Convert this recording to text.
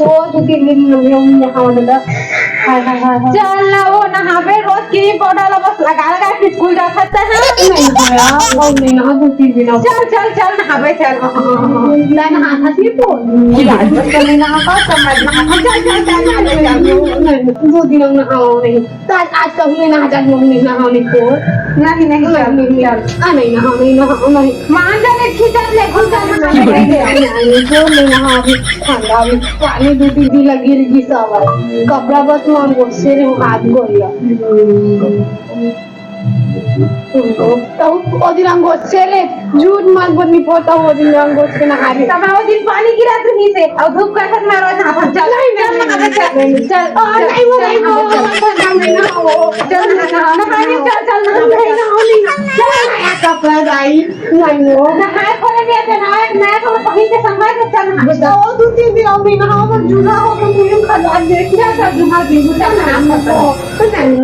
रोज 2-3 दिन नहाने का चल ना वो नहावे रोज क्रीम पाउडर बस लगा के स्कूल जा सकते हैं नहीं नहाया और नहीं नहा 2-3 दिन चल चल चल नहावे चल मैं नहाता थी तो आज बस नहीं नहा पाओ समझ नहा चल चल चल 2 दिन नहाओ नहीं तो आज कब नहीं नहा जाए नहीं नहाने को नहीं नहीं चल नहीं नहीं मान जाने खींचत ले घुस जा नहीं नहा अभी ठंडा अभी पानी 2-3 दिन लगी रही सब कपड़ा बस मान को से हाथ गोलिया तो वो दिन अंगो से ले झूठ मान को नहीं पता वो दिन अंगो से नहा रही तब वो दिन पानी गिरा तू नीचे और धूप का खत में रोज नहा चल नहीं चल नहीं वो नहीं वो चल नहाने चल चल नया कपड़ा दाई नहीं वो नहाए खोले दिया थे ना मैं तो कहीं से संभाल के चल नहा वो 2-3 दिन और नहीं नहा वो जूना हो तो मुझे खा देख क्या कर जूना भी बुता ना तो नहीं